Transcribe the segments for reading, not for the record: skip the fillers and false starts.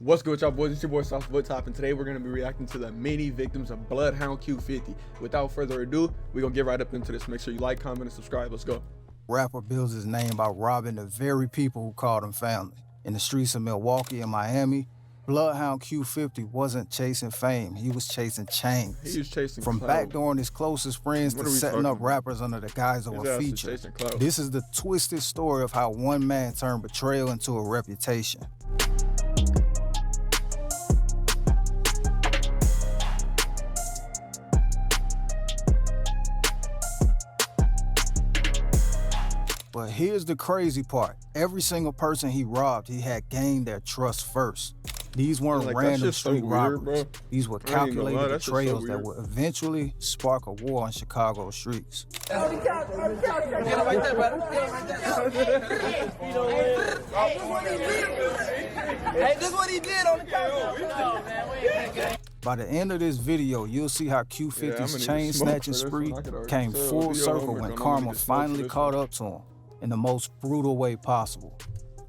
What's good, y'all boys? It's your boy Sauce Woodtop, and today we're going to be reacting to the many victims of BloodhoundQ50. Without further ado, we're going to get right up into this. Make sure you like, comment, and subscribe. Let's go. Rapper builds his name by robbing the very people who called him family. In the streets of Milwaukee and Miami, BloodhoundQ50 wasn't chasing fame, he was chasing chains. He was chasing From clout. backdooring his closest friends to setting up rappers under the guise of a feature. This is the twisted story of how one man turned betrayal into a reputation. But here's the crazy part. Every single person he robbed, he had gained their trust first. These weren't random street robberies. These were calculated betrayals that would eventually spark a war on Chicago's streets. Hey, this what he did on the couch. By the end of this video, you'll see how Q50's chain snatching spree came full circle when karma finally caught up to him in the most brutal way possible.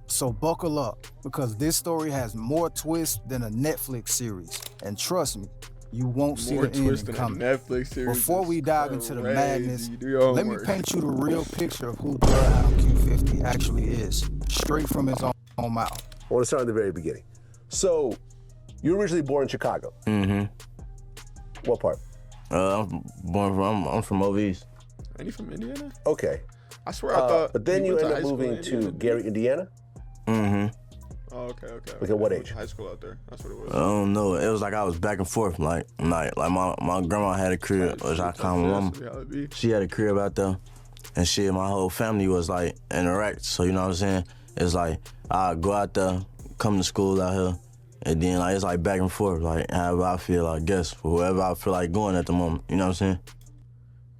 So buckle up, because this story has more twists than a Netflix series. And trust me, you won't see the ending coming. Before we dive into the madness, let me paint you the real picture of who BloodhoundQ50 actually is, straight from his own mouth. I want to start at the very beginning. So, you were originally born in Chicago? Mm-hmm. What part? I'm from OVs. Ain't he from Indiana? Okay. I swear I thought. But then you ended up moving to Gary, Indiana? Mm-hmm. Oh, okay. Like at what age? High school out there. That's what it was. I don't know. It was like I was back and forth. Like my grandma had a crib, which I call my mama. She had a crib out there, and shit, my whole family was like in Iraq. So you know what I'm saying? It's like I go out there, come to school out here, and then like it's like back and forth, like however I feel, I guess, for wherever I feel like going at the moment. You know what I'm saying?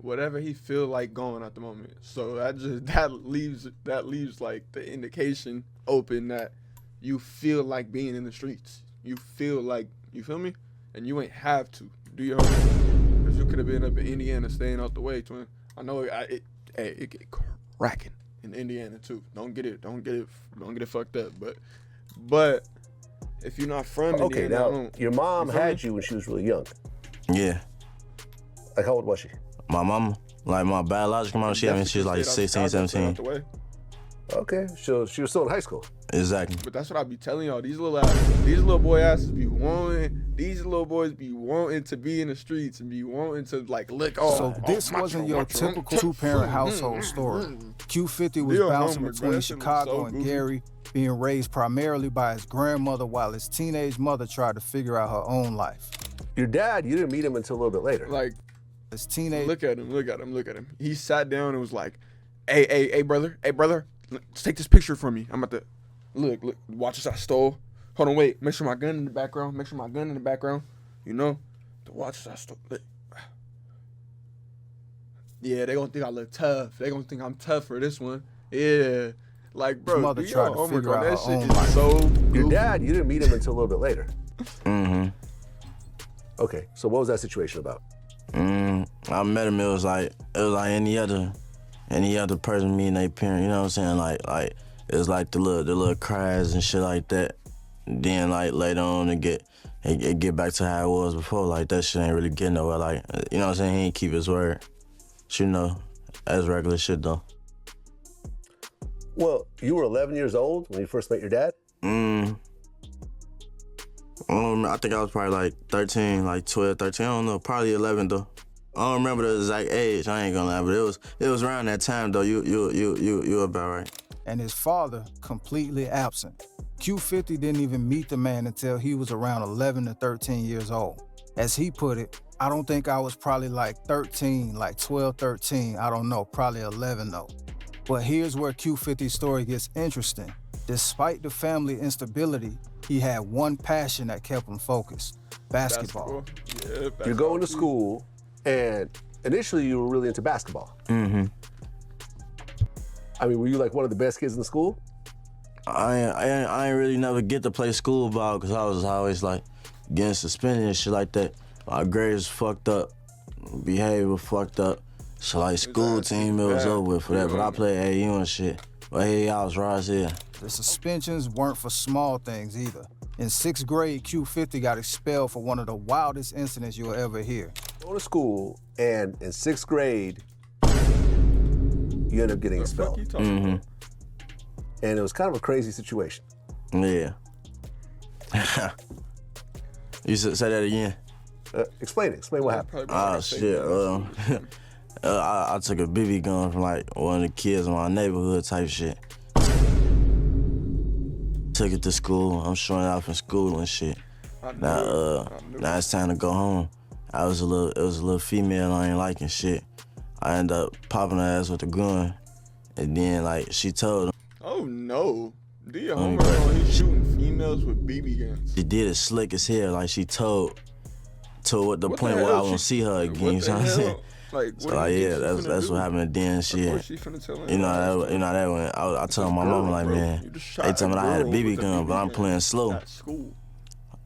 Whatever he feel like going at the moment. So that leaves like the indication open that you feel like being in the streets. You feel like, you feel me? And you ain't have to do your homework, because you could have been up in Indiana staying out the way, twin. I know it get cracking in Indiana too. Don't get it fucked up. But if you're not from Indiana, now your mom had you when she was really young. Yeah. Like how old was she? My mama, like my biological mama, she was like 16, 17. Okay, so she was still in high school. Exactly. But that's what I be telling y'all. These little boy asses be wanting. These little boys be wanting to be in the streets and be wanting to like lick off. So this wasn't your typical two-parent household story. Q50 was bouncing between Chicago and Gary, being raised primarily by his grandmother while his teenage mother tried to figure out her own life. Your dad, you didn't meet him until a little bit later. Like, his teenage. Look at him. He sat down and was like, hey, brother, let's take this picture from me. I'm about to, look, watch this I stole. Hold on, wait, make sure my gun in the background. You know, the watches I stole. Yeah, they gonna think I look tough. They gonna think I'm tough for this one. Yeah, like, bro, his mother tried to figure out that her shit own is life. so goofy. Your dad, you didn't meet him until a little bit later. Mm-hmm. Okay, so what was that situation about? I met him. It was like any other person meeting their parent. You know what I'm saying? Like it was like the little cries and shit like that. Then like later on it get back to how it was before. Like that shit ain't really getting nowhere. Like, you know what I'm saying? He ain't keep his word. You know, that's regular shit though. Well, you were 11 years old when you first met your dad? I think I was probably like 13, like 12, 13. I don't know, probably 11 though. I don't remember the exact age. I ain't gonna lie, but it was around that time though. You about right. And his father completely absent. Q50 didn't even meet the man until he was around 11 to 13 years old. As he put it, I don't think I was probably like 13, like 12, 13. I don't know, probably 11 though. But here's where Q50's story gets interesting. Despite the family instability, he had one passion that kept him focused: basketball. Yeah, basketball. You're going to school, and initially you were really into basketball. Mm-hmm. I mean, were you like one of the best kids in the school? I ain't really never get to play school ball because I was always like getting suspended and shit like that. My grades fucked up, behavior fucked up. So like school team, it was over with for that. But I played AU and shit. But hey, I was raw as hell. The suspensions weren't for small things either. In 6th grade, Q50 got expelled for one of the wildest incidents you'll ever hear. Go to school, and in 6th grade, you end up getting expelled. Mm-hmm. And it was kind of a crazy situation. Yeah. You say that again? Explain it. Explain what happened. Oh, shit. I took a BB gun from like one of the kids in my neighborhood type shit. Took it to school. I'm showing it off in school and shit. Now it's time to go home. It was a little female I ain't liking shit. I ended up popping her ass with a gun, and then like she told him. Oh no! Do your homework on he's shooting females with BB guns. She did it slick as hell. Like she told what the point where I won't see her again. You know what I'm saying? Like, so like, yeah, that's what happened then. Shit. You know that when I told my mama like, man, they told me I had a BB gun, but I'm playing slow.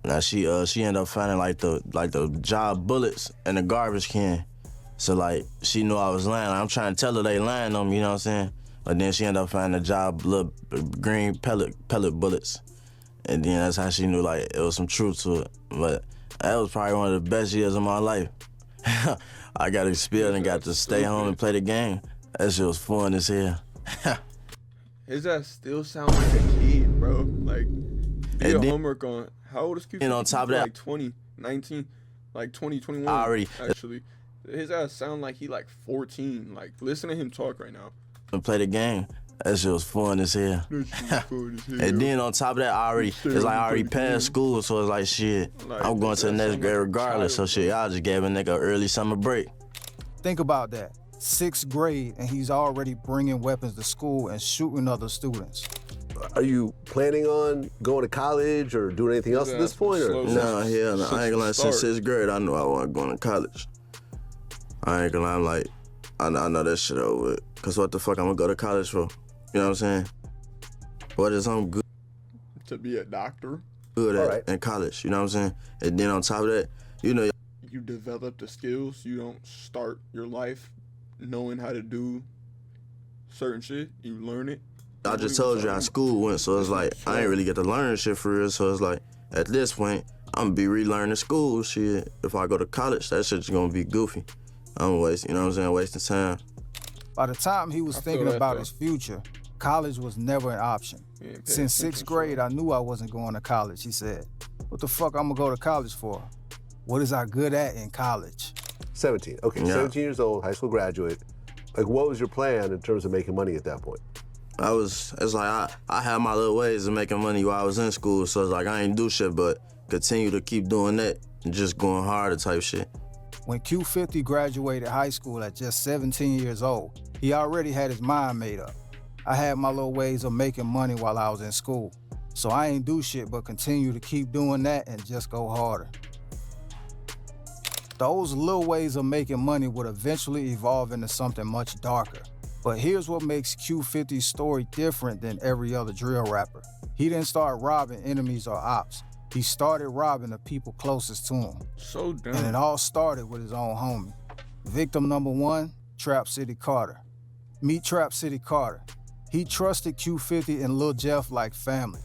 Now she ended up finding like the job bullets in the garbage can. So like she knew I was lying. I'm trying to tell her they lying on me, you know what I'm saying? But then she ended up finding the job little green pellet bullets. And then that's how she knew like it was some truth to it. But that was probably one of the best years of my life. I got expelled and got to stay home and play the game. That shit was fun as hell. His ass still sound like a kid, bro. Like, do your homework on, how old is Q50? And on top of that, like 2019, like 2021, already. Actually. His ass sound like he like 14. Like, listen to him talk right now. And play the game. That shit was fun as hell. And then on top of that, I already passed school, so it's like shit. Like, I'm going to the next grade regardless. So shit, y'all just gave a nigga an early summer break. Think about that. 6th grade, and he's already bringing weapons to school and shooting other students. Are you planning on going to college or doing anything else at this point? Or? No, hell no. I ain't gonna lie. Since 6th grade, I knew I wasn't going to college. I ain't gonna lie. I'm like, I know that shit over with. Cause what the fuck I'm gonna go to college for? You know what I'm saying? What is I'm good to be a doctor? Good at in college, you know what I'm saying? And then on top of that, you know, you develop the skills. You don't start your life knowing how to do certain shit. You learn it. I just told you how school went, so it's like I ain't really get to learn shit for real. So it's like at this point, I'm gonna be relearning school shit. If I go to college, that shit's gonna be goofy. I'm wasting, you know what I'm saying, wasting time. By the time he was thinking about his future, college was never an option. Since 6th grade, I knew I wasn't going to college, he said. What the fuck I'm gonna go to college for? What is I good at in college? 17, okay, yeah. 17 years old, high school graduate. Like, what was your plan in terms of making money at that point? It's like I had my little ways of making money while I was in school, so it's like I ain't do shit but continue to keep doing that and just going harder type shit. When Q50 graduated high school at just 17 years old, he already had his mind made up. I had my little ways of making money while I was in school, so I ain't do shit but continue to keep doing that and just go harder. Those little ways of making money would eventually evolve into something much darker. But here's what makes Q50's story different than every other drill rapper. He didn't start robbing enemies or ops. He started robbing the people closest to him. So dumb. And it all started with his own homie. Victim number 1, Trap City Carter. Meet Trap City Carter. He trusted Q50 and Lil Jeff like family.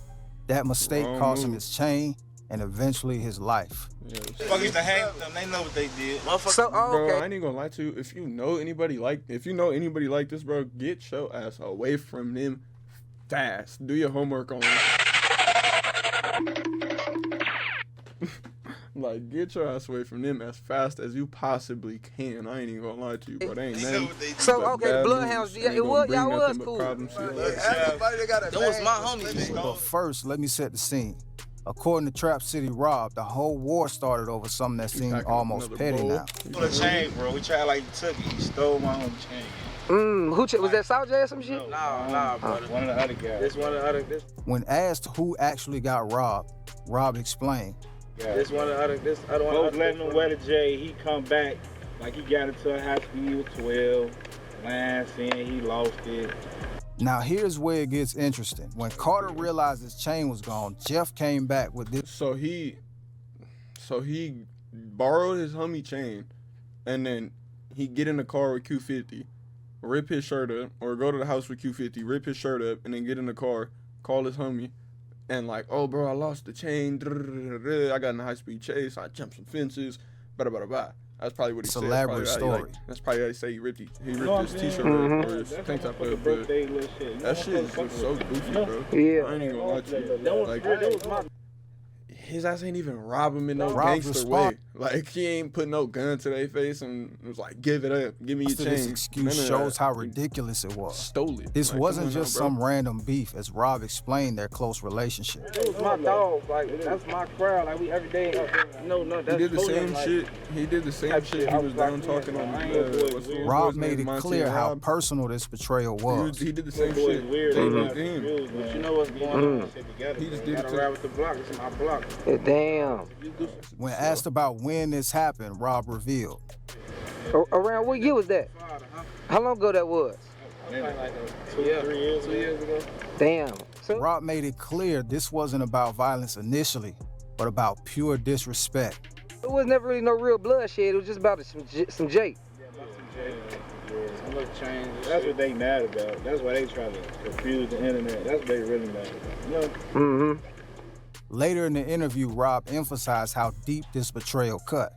That mistake cost him his chain and eventually his life. Fuck used to hang with them, they know what they did. So, bro, I ain't gonna lie to you. If you know anybody like this, bro, get your ass away from them fast. Do your homework on them. Like, get your ass away from them as fast as you possibly can. I ain't even gonna lie to you, bro. They ain't nothing. So, okay, Bloodhounds, y'all was cool. That was my homie. But first, let me set the scene. According to Trap City Rob, the whole war started over something that seemed almost petty now. Stole a chain, bro. We tried like he took it. He stole my own chain. Was that South J or some shit? Nah, brother. One of the other guys. This one of the other. When asked who actually got robbed, Rob explained. This one of the other. This other one. Folks letting him wear the J. He come back like he got into a high speed with 12. Line saying he lost it. Now here's where it gets interesting. When Carter realized his chain was gone, Jeff came back with this. So he borrowed his homie chain, and then he get in the car with Q50, rip his shirt up, or go to the house with Q50, rip his shirt up, and then get in the car, call his homie, and like, oh, bro, I lost the chain. I got in a high-speed chase. I jumped some fences. That's probably what he said. Elaborate story. That's probably how he say he ripped his t-shirt or his tank top up. That shit is so goofy, bro. Yeah. I ain't even gonna lie to you. His ass ain't even rob him in no gangster way. Like, he ain't put no gun to their face and was like, give it up, give me your chain. This excuse shows how ridiculous it was. Stole it. This wasn't just some random beef, as Rob explained their close relationship. It was my dog, like, that's my crowd, like, we every day, no, that's he did the same shit. He did the same shit. He was down talking on Rob made it clear how personal this betrayal was. He did the same shit. But you know what's going on? He just did it ride with the block. It's my block. Damn. When asked about when this happened, Rob revealed. Around what year was that? How long ago that was? Like 2 years ago. Damn. So Rob made it clear this wasn't about violence initially, but about pure disrespect. it was never really no real bloodshed. It was just about some Jake. That's what they mad about. That's why they try to confuse the internet. That's what they really mad about. You know? Mm-hmm. Later in the interview, Rob emphasized how deep this betrayal cut.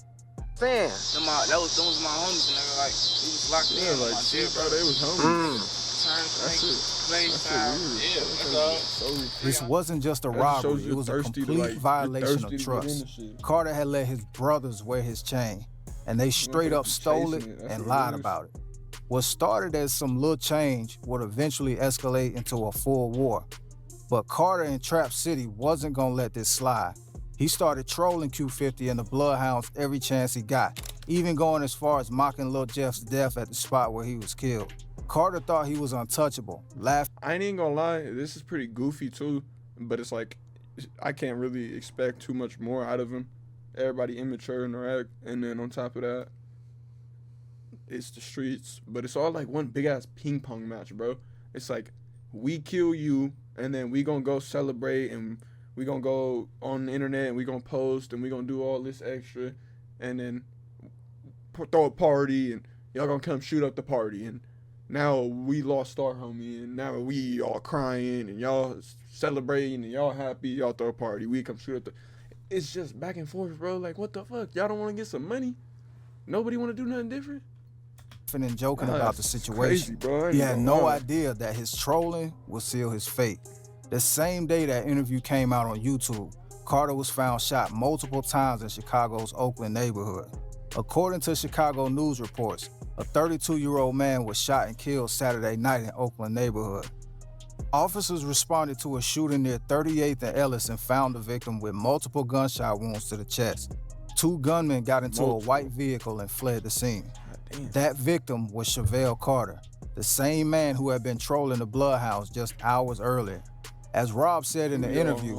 Man. Those was my homies, nigga. Like, we was locked in. Yeah, like, shit, bro, they was homies. This wasn't just a robbery, it was a complete violation of trust. Carter had let his brothers wear his chain, and they straight up stole it and lied about it. What started as some little change would eventually escalate into a full war. But Carter in Trap City wasn't gonna let this slide. He started trolling Q50 and the Bloodhounds every chance he got, even going as far as mocking Lil Jeff's death at the spot where he was killed. Carter thought he was untouchable, laughed. I ain't gonna lie, this is pretty goofy too, but it's like, I can't really expect too much more out of him. Everybody immature in their act, and then on top of that, it's the streets. But it's all like one big ass ping pong match, bro. It's like, we kill you, and then we gonna go celebrate, and we gonna go on the internet, and we gonna post, and we gonna do all this extra, and then throw a party, and y'all gonna come shoot up the party, and now we lost our homie, and now we all crying, and y'all celebrating, and y'all happy, y'all throw a party, we come shoot up the... It's just back and forth, bro. Like, what the fuck? Y'all don't want to get some money? Nobody want to do nothing different? And joking about the situation. Crazy, bro. He had no idea that his trolling would seal his fate. The same day that interview came out on YouTube, Carter was found shot multiple times in Chicago's Oakland neighborhood. According to Chicago news reports, a 32-year-old man was shot and killed Saturday night in Oakland neighborhood. Officers responded to a shooting near 38th and Ellis and found the victim with multiple gunshot wounds to the chest. 2 gunmen got into a white vehicle and fled the scene. That victim was Chevelle Carter, the same man who had been trolling the Bloodhounds just hours earlier. As Rob said in the interview,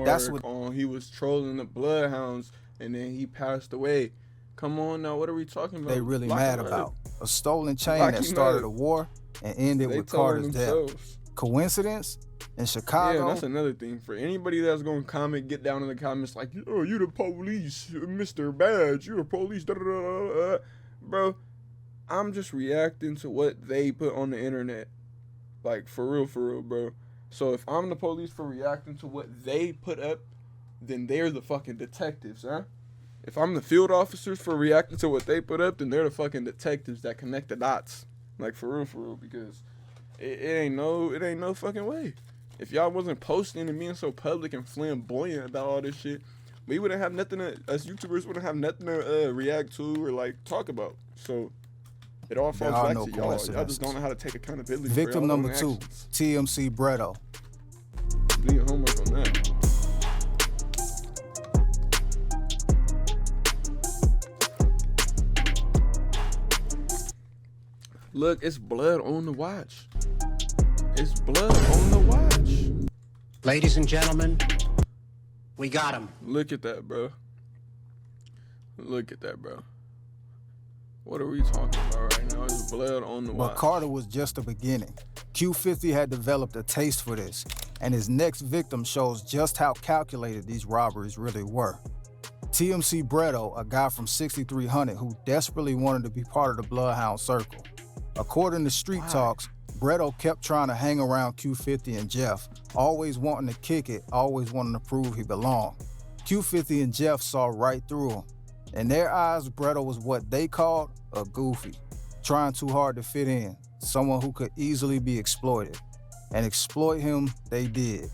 that's what he was trolling the Bloodhounds, and then he passed away. Come on now, what are we talking about? They really mad about a stolen chain that started a war and ended with Carter's death. Coincidence? In Chicago? Yeah, that's another thing. For anybody that's gonna comment, get down in the comments like, oh, you the police, Mr. Badge, you're the police, da da da. Bro, I'm just reacting to what they put on the internet. Like, for real, bro. So if I'm the police for reacting to what they put up, then they're the fucking detectives, huh? If I'm the field officers for reacting to what they put up, then they're the fucking detectives that connect the dots. Like, for real, because it ain't no fucking way. If y'all wasn't posting and being so public and flamboyant about all this shit, we wouldn't have nothing to, us YouTubers wouldn't have nothing to react to or, like, talk about. So it all falls back to y'all. Y'all just don't know how to take accountability. Victim number 2, TMC Betrayal. Do your homework on that. Look, it's blood on the watch. It's blood on the watch. Ladies and gentlemen, we got him. Look at that, bro. Look at that, bro. What are we talking about right now? It's blood on the watch. But Carter was just the beginning. Q50 had developed a taste for this, and his next victim shows just how calculated these robberies really were. TMC Betrayal, a guy from 6300 who desperately wanted to be part of the Bloodhound circle. According to Street Talks, Bretto kept trying to hang around Q50 and Jeff, always wanting to kick it, always wanting to prove he belonged. Q50 and Jeff saw right through him. In their eyes, Bretto was what they called a goofy, trying too hard to fit in, someone who could easily be exploited. And exploit him, they did.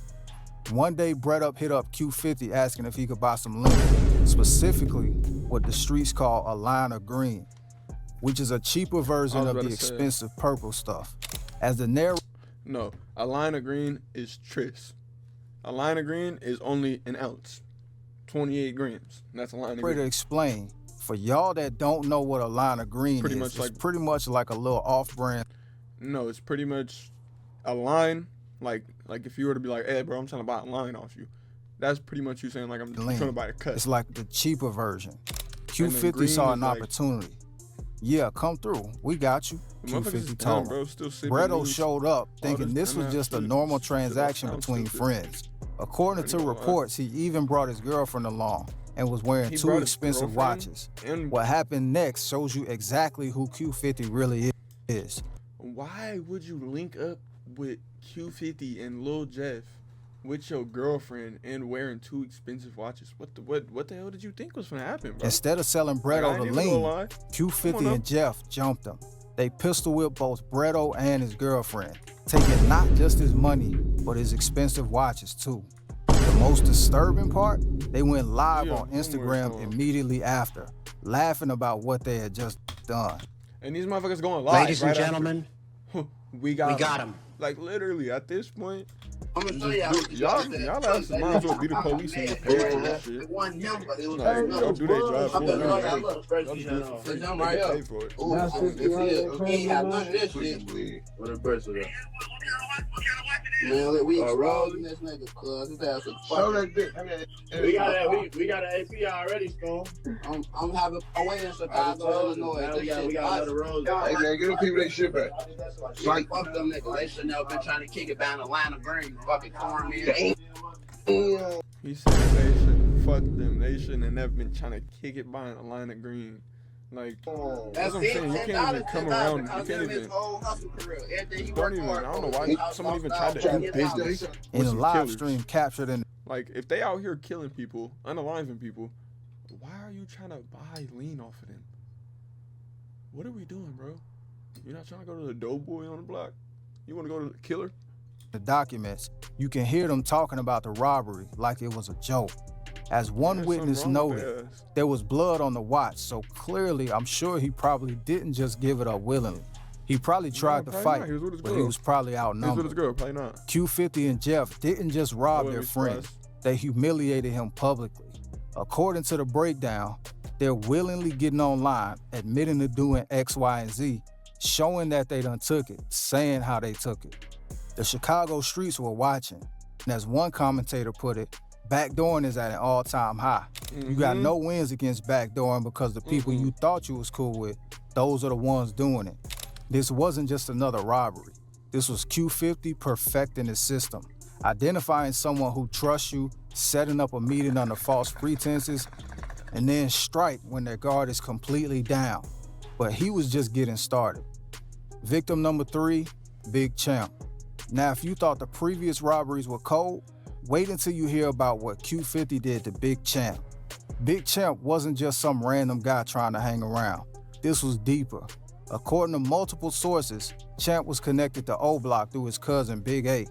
One day, Bretto hit up Q50 asking if he could buy some lean, specifically what the streets call a line of green, which is a cheaper version of the expensive purple stuff. As the narrator... No, a line of green is tris. A line of green is only an ounce, 28 grams. That's a line of green. To explain, for y'all that don't know what a line of green is, it's pretty much like a little off-brand. No, it's pretty much a line, like if you were to be like, hey, bro, I'm trying to buy a line off you. That's pretty much you saying, like, I'm trying to buy a cut. It's like the cheaper version. Q50 saw an opportunity. Yeah, come through. We got you. Q50 told him. Bretto showed up thinking this was just a normal transaction between friends. According to reports, he even brought his girlfriend along and was wearing 2 expensive watches. And what happened next shows you exactly who Q50 really is. Why would you link up with Q50 and Lil Jeff with your girlfriend and wearing 2 expensive watches? What the hell did you think was gonna happen, bro? Instead of selling Bretto the lean, Q50 and Jeff jumped him. They pistol whipped both Bretto and his girlfriend, taking not just his money, but his expensive watches too. The most disturbing part, they went live on Instagram immediately after, laughing about what they had just done. And these motherfuckers going live. Ladies and gentlemen, we got him. Like, literally, at this point, I'm gonna tell y'all asses might as well be the police and get paid for that shit. It wasn't him, but it was y'all do their job for them. Y'all do it for free. They pay for it. If he ain't have none of this shit, what a person is. Man, we exposing this nigga, cuz his ass is fucking. We got an AP already, Stone. I'm having a way in Chicago, Illinois. We got another road. Hey man, get them people their shit back. Like, fuck them niggas. They should never been trying to kick it down the line of green. Fucking corn man. He said they should fuck them. They shouldn't have never been trying to kick it behind a line of green. Like, that's what I'm saying. You can't even come around. You can't even. Don't even. I don't know why someone even tried to do business in a live stream captured in. Like, if they out here killing people, unaliving people, why are you trying to buy lean off of them? What are we doing, bro? You're not trying to go to the dope boy on the block. You want to go to the killer? The documents, you can hear them talking about the robbery like it was a joke. As one witness noted, there was blood on the watch, so clearly I'm sure he probably didn't just give it up willingly. He probably tried to fight, but he was probably outnumbered. Q50 and Jeff didn't just rob their friend, they humiliated him publicly. According to the breakdown, they're willingly getting online, admitting to doing X, Y, and Z, showing that they done took it, saying how they took it. The Chicago streets were watching, and as one commentator put it, backdooring is at an all-time high. You got no wins against backdooring because the people you thought you was cool with, those are the ones doing it. This wasn't just another robbery. This was Q50 perfecting his system, identifying someone who trusts you, setting up a meeting under false pretenses, and then strike when their guard is completely down. But he was just getting started. Victim number 3, Big Champ. Now, if you thought the previous robberies were cold, wait until you hear about what Q50 did to Big Champ. Big Champ wasn't just some random guy trying to hang around. This was deeper. According to multiple sources, Champ was connected to O-Block through his cousin Big A,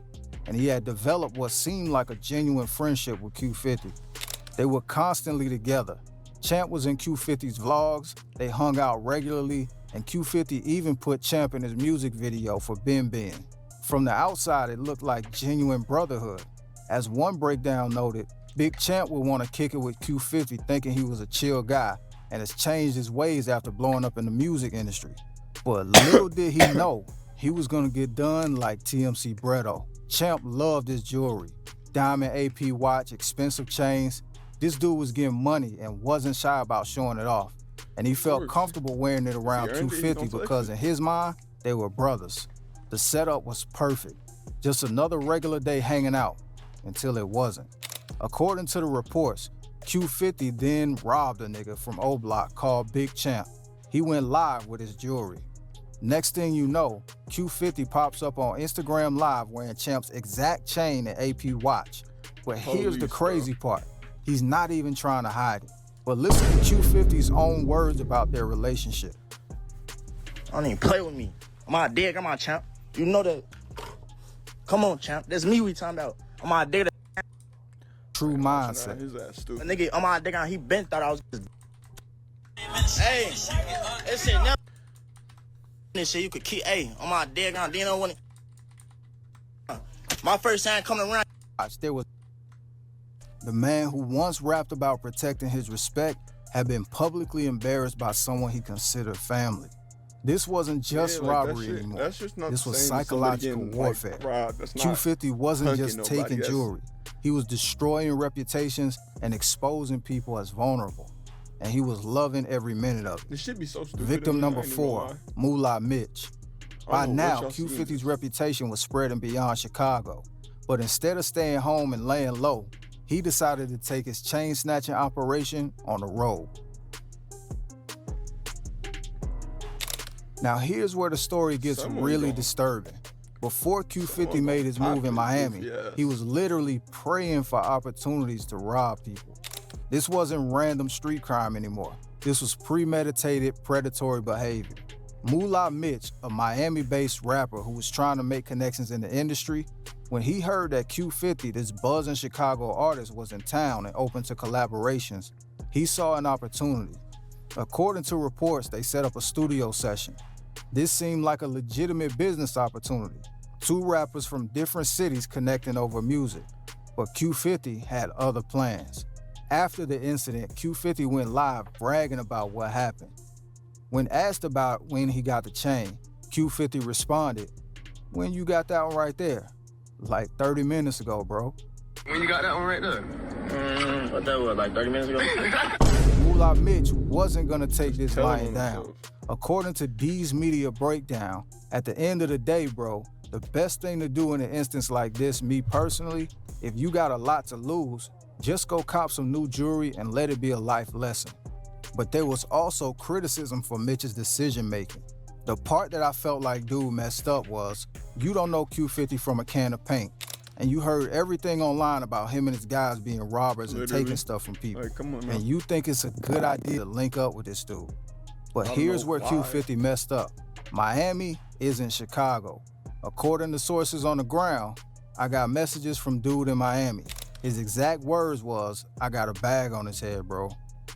and he had developed what seemed like a genuine friendship with Q50. They were constantly together. Champ was in Q50's vlogs, they hung out regularly, and Q50 even put Champ in his music video for Ben Ben. From the outside, it looked like genuine brotherhood. As one breakdown noted, Big Champ would want to kick it with Q50 thinking he was a chill guy and has changed his ways after blowing up in the music industry. But little did he know, he was gonna get done like TMC Bretto. Champ loved his jewelry. Diamond AP watch, expensive chains. This dude was getting money and wasn't shy about showing it off. And he felt comfortable wearing it around Q50 because in his mind, they were brothers. The setup was perfect. Just another regular day hanging out, until it wasn't. According to the reports, Q50 then robbed a nigga from O-Block called Big Champ. He went live with his jewelry. Next thing you know, Q50 pops up on Instagram Live wearing Champ's exact chain and AP watch. But here's the crazy part. He's not even trying to hide it. But listen to Q50's own words about their relationship. I don't even play with me. I'm out there, I'm out, Champ. You know that. Come on, Champ. That's me we talking about. I'm out there. True mindset. His ass stupid. Nigga, I'm out there, he been thought I was just... Hey, it's shit now. This shit you could keep. Hey, I'm out there, do you know when my first time coming around. There was the man who once rapped about protecting his respect had been publicly embarrassed by someone he considered family. This wasn't just robbery anymore. That's just not this was psychological warfare. Q50 wasn't just taking jewelry. He was destroying reputations and exposing people as vulnerable. And he was loving every minute of it. This should be so stupid. Victim number 4, Moolah Mitch. By now, Q50's reputation was spreading beyond Chicago. But instead of staying home and laying low, he decided to take his chain snatching operation on the road. Now here's where the story gets really disturbing. Before Q50 made his move in Miami, he was literally praying for opportunities to rob people. This wasn't random street crime anymore. This was premeditated, predatory behavior. Moolah Mitch, a Miami-based rapper who was trying to make connections in the industry, when he heard that Q50, this buzzing Chicago artist, was in town and open to collaborations, he saw an opportunity. According to reports, they set up a studio session. This seemed like a legitimate business opportunity. 2 rappers from different cities connecting over music. But Q50 had other plans. After the incident, Q50 went live bragging about what happened. When asked about when he got the chain, Q50 responded, "When you got that one right there?" Like 30 minutes ago, bro. When you got that one right there? What that was, like 30 minutes ago? Moolah Mitch wasn't gonna take this lying down. According to D's Media Breakdown, at the end of the day, bro, the best thing to do in an instance like this, me personally, if you got a lot to lose, just go cop some new jewelry and let it be a life lesson. But there was also criticism for Mitch's decision-making. The part that I felt like dude messed up was, you don't know Q50 from a can of paint, and you heard everything online about him and his guys being robbers and taking stuff from people. Like, come on, and you think it's a good idea to link up with this dude. But here's where Q50 messed up. Miami isn't Chicago. According to sources on the ground, I got messages from dude in Miami. His exact words was, "I got a bag on his head, bro."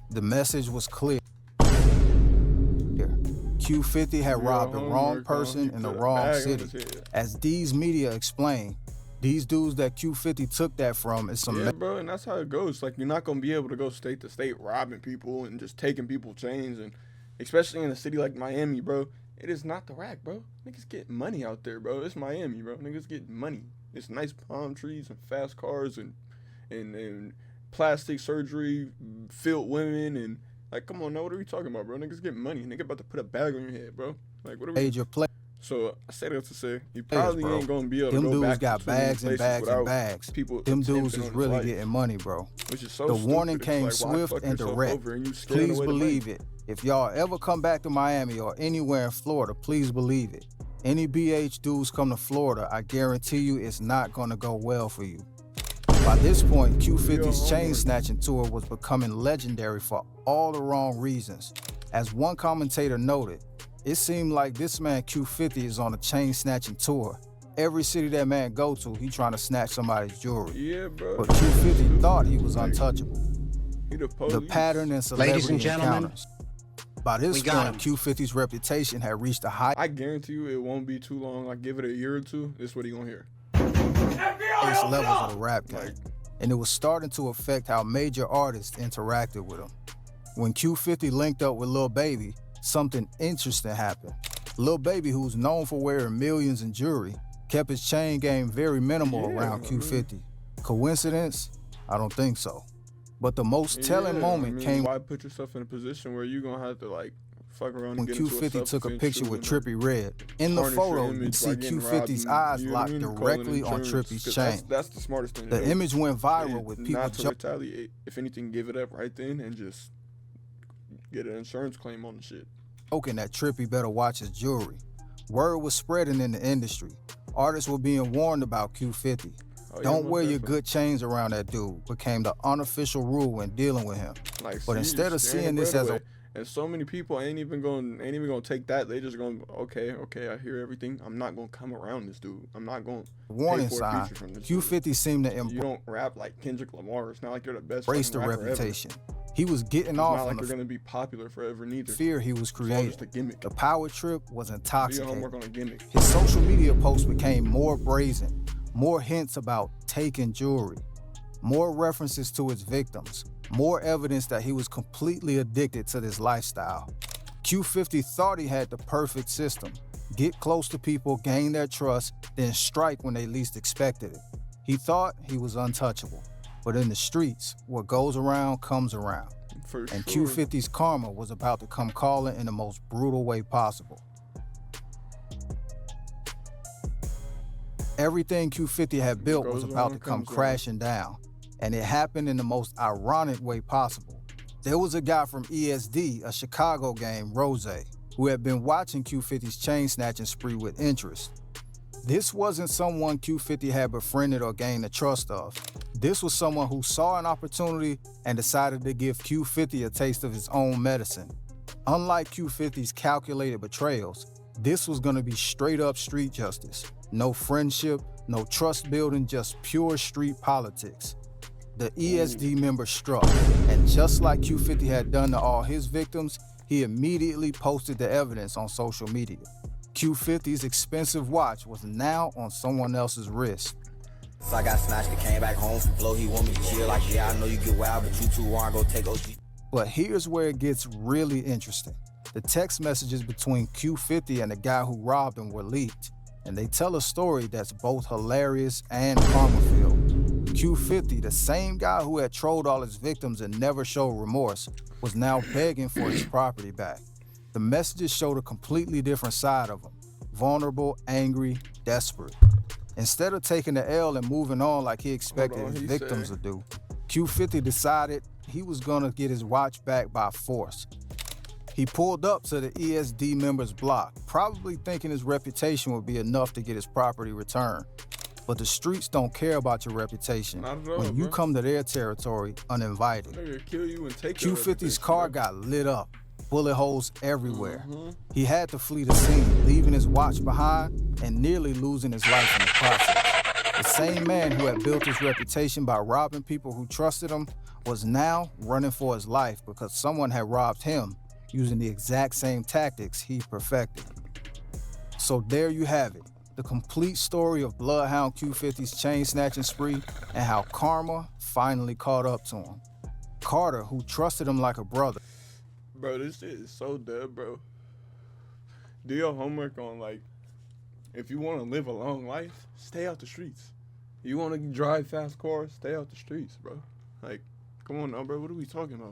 The message was clear. Q50 had robbed the wrong person in the wrong city. As D's Media explained, these dudes that Q50 took that from is some... Yeah, bro, and that's how it goes. Like, you're not going to be able to go state to state robbing people and just taking people's chains, and especially in a city like Miami, bro. It is not the rack, bro. Niggas get money out there, bro. It's Miami, bro. Niggas get money. It's nice palm trees and fast cars and plastic surgery, filled women, and like, come on, now, what are we talking about, bro? Niggas get money. Nigga about to put a bag on your head, bro. Like, what are we? Major play. So I say that to say, you probably ain't gonna be able to them go dudes back got to bags and bags and bags. Them dudes is really getting money, bro. Which is so the stupid. warning came like, swift and direct. Please believe it. If y'all ever come back to Miami or anywhere in Florida, please believe it. Any BH dudes come to Florida, I guarantee you it's not gonna go well for you. By this point, Q50's chain snatching tour was becoming legendary for all the wrong reasons. As one commentator noted, it seemed like this man Q50 is on a chain snatching tour. Every city that man go to, he trying to snatch somebody's jewelry. Yeah, bro. But Q50 thought he was untouchable. The pattern and celebrity encounters. By this point, Q50's reputation had reached a high. I guarantee you it won't be too long. I give it a year or two, this is what he gonna hear. Levels of the rap game, and it was starting to affect how major artists interacted with him. When Q50 linked up with Lil Baby, something interesting happened. Lil Baby, who's known for wearing millions in jewelry, kept his chain game very minimal around Q50. Coincidence? I don't think so. But the most telling moment came. Why put yourself in a position where you're gonna have to like fuck around when and get Q50 took a picture with Trippie Redd. In the photo, you can see Q50's eyes locked directly on Trippie's chain. That's the smartest thing. The image went viral with people not to retaliate. If anything, give it up right then and just get an insurance claim on the shit. Joking that Trippie better watch his jewelry. Word was spreading in the industry. Artists were being warned about Q50. Don't wear your good chains around that dude became the unofficial rule when dealing with him. Like, but instead of seeing this as a... And so many people ain't even gonna take that. They just gonna, okay, I hear everything. I'm not gonna come around this dude. I'm not gonna warning sign. Q50 seemed to you don't rap like Kendrick Lamar. It's not like you're the best embrace the reputation. He was getting off. It's not like you're gonna be popular forever neither. Fear he was creating. It's just a gimmick. The power trip was intoxicating. Do your homework on a gimmick. His social media posts became more brazen, more hints about taking jewelry, more references to his victims, more evidence that he was completely addicted to this lifestyle. Q50 thought he had the perfect system. Get close to people, gain their trust, then strike when they least expected it. He thought he was untouchable. But in the streets, what goes around comes around. And Q50's karma was about to come calling in the most brutal way possible. Everything Q50 had built was about to come crashing down. And it happened in the most ironic way possible. There was a guy from ESD, a Chicago game, Rose, who had been watching Q50's chain snatching spree with interest. This wasn't someone Q50 had befriended or gained the trust of. This was someone who saw an opportunity and decided to give Q50 a taste of his own medicine. Unlike Q50's calculated betrayals, this was gonna be straight up street justice. No friendship, no trust building, just pure street politics. The ESD member struck, and just like Q50 had done to all his victims, he immediately posted the evidence on social media. Q50's expensive watch was now on someone else's wrist. So I got snatched and came back home from flow. He want me to chill like, yeah, I know you get wild, but you too aren't gonna take OG. But here's where it gets really interesting. The text messages between Q50 and the guy who robbed him were leaked, and they tell a story that's both hilarious and karma-filled. Q50, the same guy who had trolled all his victims and never showed remorse, was now begging for his property back. The messages showed a completely different side of him, vulnerable, angry, desperate. Instead of taking the L and moving on like he expected his victims to do, Q50 decided he was gonna get his watch back by force. He pulled up to the ESD member's block, probably thinking his reputation would be enough to get his property returned. But the streets don't care about your reputation when you come to their territory uninvited. Q50's car got lit up, bullet holes everywhere. He had to flee the scene, leaving his watch behind and nearly losing his life in the process. The same man who had built his reputation by robbing people who trusted him was now running for his life because someone had robbed him using the exact same tactics he perfected. So there you have it. The complete story of Bloodhound Q50's chain snatching spree and how karma finally caught up to him. Carter, who trusted him like a brother. Bro, this shit is so dead, bro. Do your homework on, like, if you want to live a long life, stay out the streets. You want to drive fast cars, stay out the streets, bro. Like, come on now, bro. What are we talking about?